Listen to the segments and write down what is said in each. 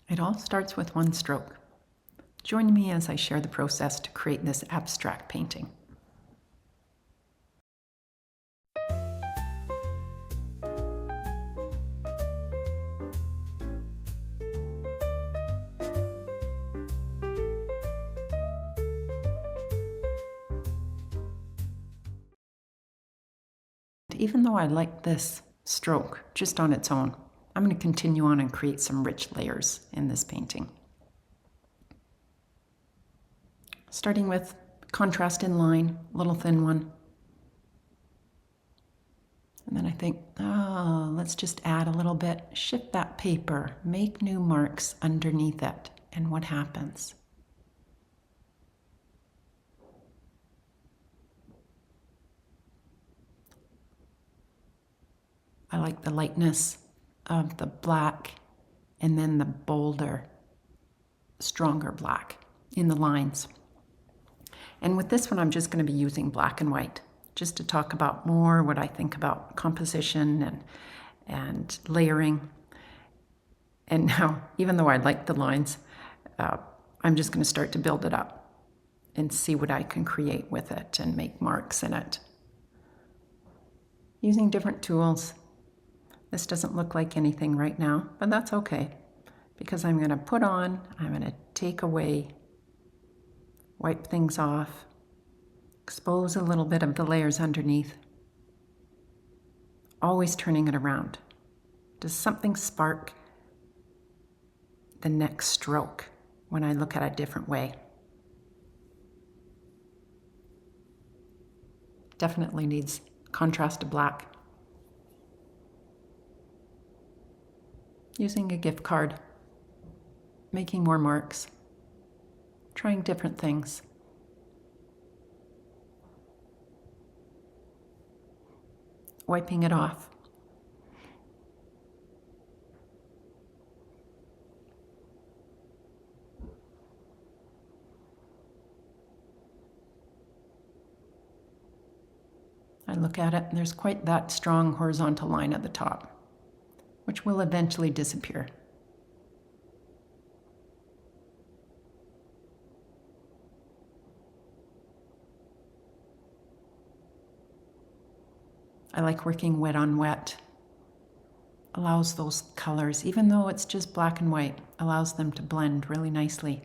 It all starts with one stroke. Join me as I share the process to create this abstract painting. Even though I like this stroke just on its own, I'm going to continue on and create some rich layers in this painting. Starting with contrast in line, little thin one. And then I think, let's just add a little bit, shift that paper, make new marks underneath it. And what happens? I like the lightness of the black and then the bolder, stronger black in the lines. And with this one, I'm just going to be using black and white just to talk about more what I think about composition and layering. And now, even though I like the lines, I'm just going to start to build it up and see what I can create with it and make marks in it. Using different tools. This doesn't look like anything right now, but that's okay, because I'm going to put on, I'm going to take away, wipe things off, expose a little bit of the layers underneath, always turning it around. Does something spark the next stroke when I look at it a different way? Definitely needs contrast to black. Using a gift card, making more marks, trying different things. Wiping it off. I look at it and there's quite that strong horizontal line at the top, which will eventually disappear. I like working wet on wet. Allows those colors, even though it's just black and white, allows them to blend really nicely.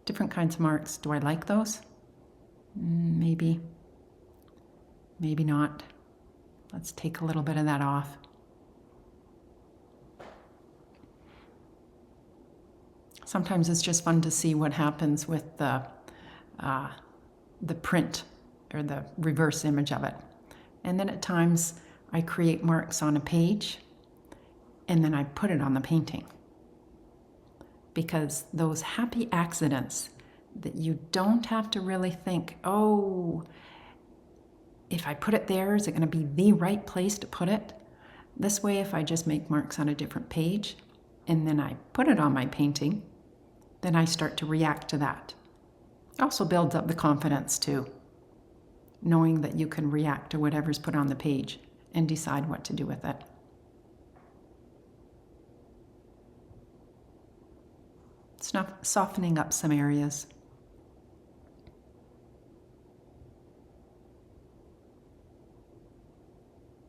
Different kinds of marks. Do I like those? Maybe. Maybe not. Let's take a little bit of that off. Sometimes it's just fun to see what happens with the print or the reverse image of it. And then at times I create marks on a page and then I put it on the painting. Because those happy accidents that you don't have to really think, oh, if I put it there, is it going to be the right place to put it? This way, if I just make marks on a different page and then I put it on my painting, then I start to react to that. It also builds up the confidence too, knowing that you can react to whatever's put on the page and decide what to do with it. Softening up some areas.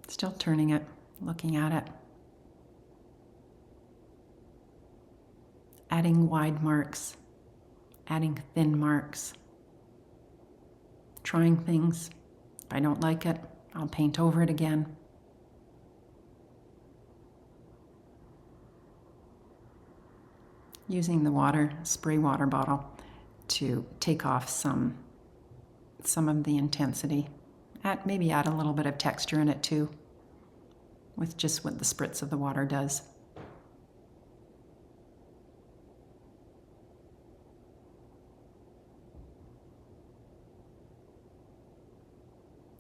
Still turning it, looking at it. Adding wide marks, adding thin marks. Trying things. If I don't like it, I'll paint over it again. Using the spray water bottle to take off some of the intensity. Maybe add a little bit of texture in it too, with just what the spritz of the water does.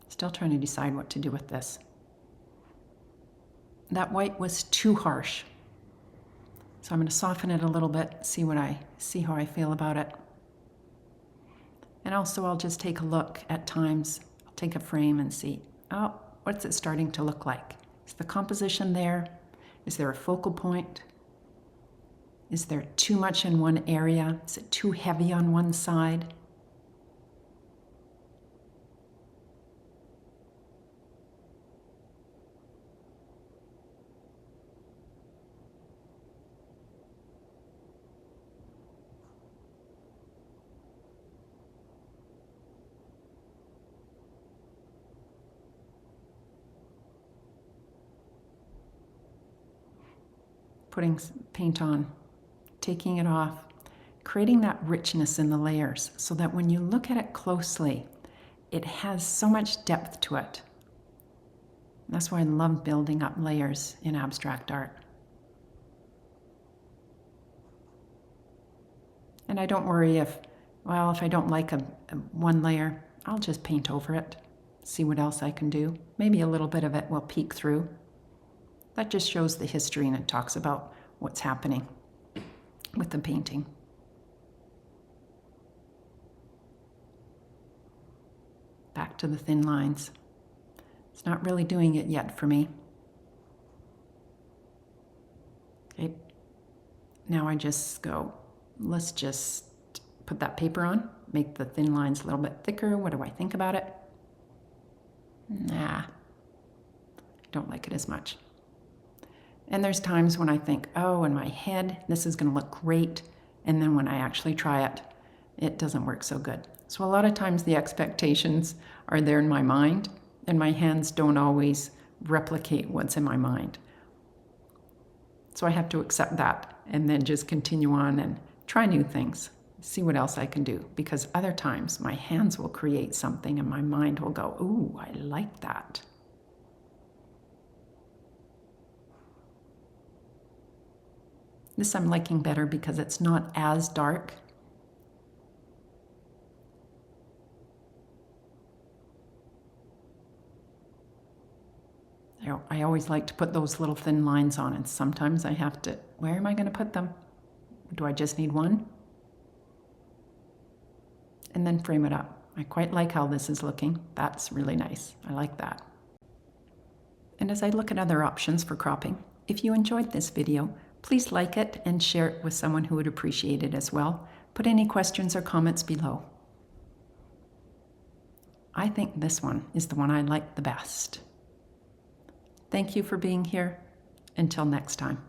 Still trying to decide what to do with this. That white was too harsh. So I'm going to soften it a little bit, see how I feel about it. And also I'll just take a look at times. I'll take a frame and see, oh, what's it starting to look like? Is the composition there? Is there a focal point? Is there too much in one area? Is it too heavy on one side? Putting paint on, taking it off, creating that richness in the layers so that when you look at it closely, it has so much depth to it. That's why I love building up layers in abstract art. And I don't worry if I don't like one layer, I'll just paint over it, see what else I can do. Maybe a little bit of it will peek through. That just shows the history and it talks about what's happening with the painting. Back to the thin lines. It's not really doing it yet for me. Okay, now I just go, let's just put that paper on, make the thin lines a little bit thicker. What do I think about it? Nah, I don't like it as much. And there's times when I think, oh, in my head, this is going to look great. And then when I actually try it, it doesn't work so good. So a lot of times the expectations are there in my mind, and my hands don't always replicate what's in my mind. So I have to accept that and then just continue on and try new things, see what else I can do. Because other times my hands will create something and my mind will go, ooh, I like that. This I'm liking better because it's not as dark. I always like to put those little thin lines on, and sometimes I have to, where am I going to put them? Do I just need one? And then frame it up. I quite like how this is looking. That's really nice. I like that. And as I look at other options for cropping, if you enjoyed this video, please like it and share it with someone who would appreciate it as well. Put any questions or comments below. I think this one is the one I like the best. Thank you for being here. Until next time.